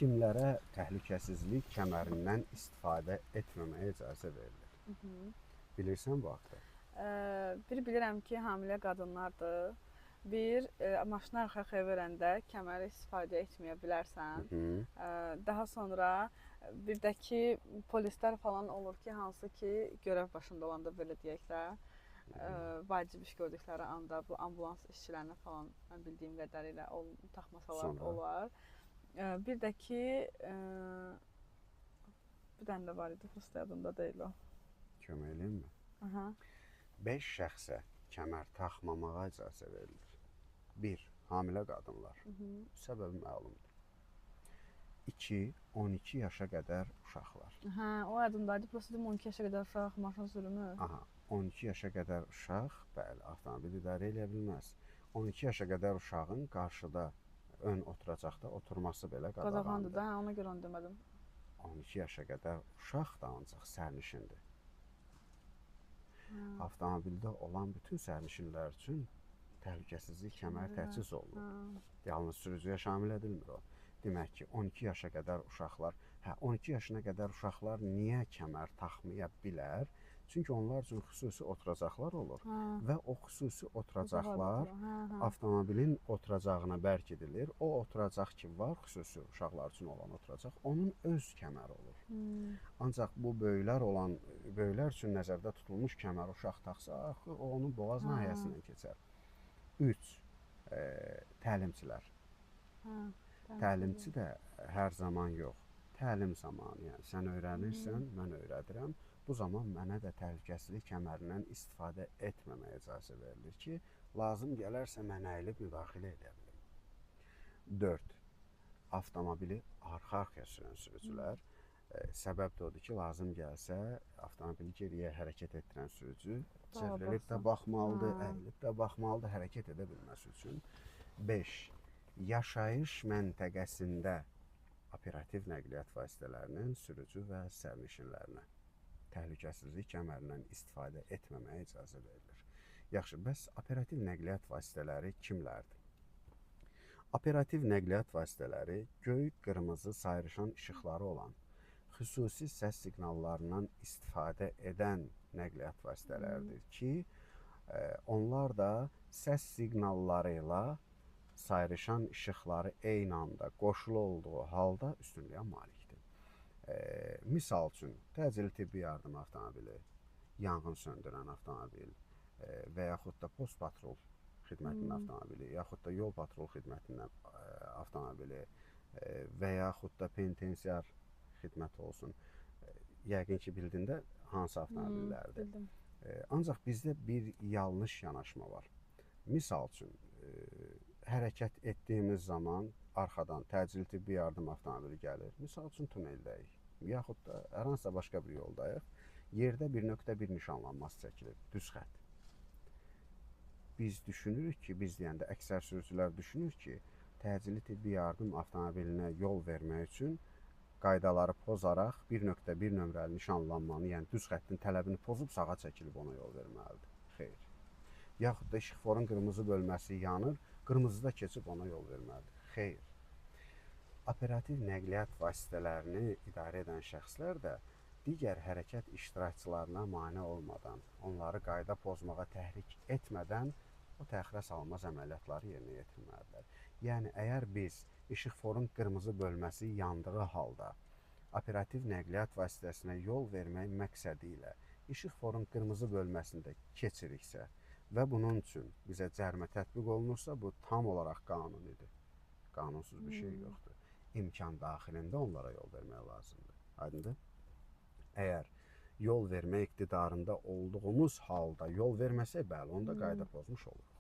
Kimlərə təhlükəsizlik kəmərindən istifadə etməməyə icazə verilir? Bilirsən bu haqda? Bir bilirəm ki, hamilə qadınlardır. Bir, maşını arxaya verəndə kəməri istifadə etməyə bilərsən. Daha sonra bir də ki, polislər falan olur ki, hansı ki, görəv başında olanda belə deyək də, vacib iş gördükləri anda bu ambulans işçilərinə falan mən bildiyim qədərilə taxmasalar olar. Bir də ki, bir dənə də var idi, prosta yadımda deyil o. Kömək eləyimmi? 5 şəxsə kəmər taxmamağa icazə verilir. 1. Hamilə qadınlar. Səbəbi məlumdur. 2. 12 yaşa qədər uşaqlar. O yadımdaydı, prosta 12 yaşa qədər uşaq maşın sürmür. 12 yaşa qədər uşaq, bəli, avtomobil idarə edə bilməz. 12 yaşa qədər uşağın qarşıda ön oturacaqda oturması belə qadağandır. Da, ona görə onu demədim. 12 yaşa qədər uşaq da ancaq sərnişindir. Avtomobildə olan bütün sərnişinlər üçün təhlükəsizlik kəməri təchiz olunur. Yalnız sürücüyə şamil edilmir o. Demək ki, 12 yaşa qədər uşaqlar, 12 yaşına qədər uşaqlar niyə kəmər taxmaya bilər? Çünki onlar üçün xüsusi oturacaqlar olur və o xüsusi oturacaqlar avtomobilin oturacağına bərk edilir. O oturacaq ki var, xüsusi uşaqlar üçün olan oturacaq, onun öz kəməri olur. Ancaq bu böyüklər üçün nəzərdə tutulmuş kəmər uşaq taxsa, o onun boğaz nahiyəsindən keçər. 3. Təlimçilər. Təlimçi də hər zaman yox, təlim zamanı, yəni sən öyrənirsən, mən öyrədirəm. Bu zaman mənə də təhlükəsizlik kəmərindən istifadə etməməyə icazə verilir ki, lazım gələrsə mən əyilib müdaxilə edə bilim. 4. Avtomobili arxa-arxaya sürən sürücülər. Səbəb də odur ki, lazım gəlsə, avtomobili geriyə hərəkət etdirən sürücü çevrilib də baxmalıdır, əyilib də baxmalıdır, hərəkət edə bilməsi üçün. 5. Yaşayış məntəqəsində operativ nəqliyyat vasitələrinin sürücü və sərnişinlərinə təhlükəsizlik kəmərindən istifadə etməməyə icazə verilir. Yaxşı, bəs operativ nəqliyyat vasitələri kimlərdir? Operativ nəqliyyat vasitələri göy, qırmızı sayrışan işıqları olan, xüsusi səs siqnallarından istifadə edən nəqliyyat vasitələridir ki, onlar da səs siqnalları ilə sayrışan işıqları eyni anda qoşulu olduğu halda üstünlüyə malikdir. Misal üçün, təcili tibbi yardım avtomobili, yanğın söndürən avtomobil və yaxud da post patrol xidmətinin avtomobili, yaxud da yol patrol xidmətinin avtomobili və yaxud da penitensiar xidmət olsun. Yəqin ki, bildin də hansı avtomobillərdir. Bildim. Ancaq bizdə bir yanlış yanaşma var. Misal üçün, hərəkət etdiyimiz zaman arxadan təcili tibbi yardım avtomobili gəlir. Misal üçün, tuneldəyik, yaxud da hər hansısa başqa bir yoldayıq. Yerdə 1.1 nişanlanması çəkilir, düz xətt. Biz düşünürük ki, biz deyəndə əksər sürücülər düşünür ki, təcili tibbi yardım avtomobilinə yol vermək üçün qaydaları pozaraq 1.1 nömrəli nişanlanmanı, yəni düz xəttin tələbini pozub sağa çəkilib ona yol verməlidir. Xeyr. Yaxud da işıqforun qırmızı bölməsi yanır, qırmızıda keçib ona yol verməlidir. Xeyr. Operativ nəqliyyat vasitələrini idarə edən şəxslər də digər hərəkət iştirakçılarına mane olmadan, onları qayda pozmağa təhrik etmədən o təxirə salınmaz əməliyyatları yerinə yetirməlidirlər. Yəni, əgər biz işıqforun qırmızı bölməsi yandığı halda operativ nəqliyyat vasitəsinə yol vermək məqsədi ilə işıqforun qırmızı bölməsində keçiriksə və bunun üçün bizə cərimə tətbiq olunursa, bu tam olaraq qanunidir. Qanunsuz bir şey yoxdur. İmkan daxilində onlara yol vermək lazımdır. Aydındır? Əgər yol vermək iqtidarında olduğumuz halda yol verməsək, bəli, onda qayda pozmuş olur.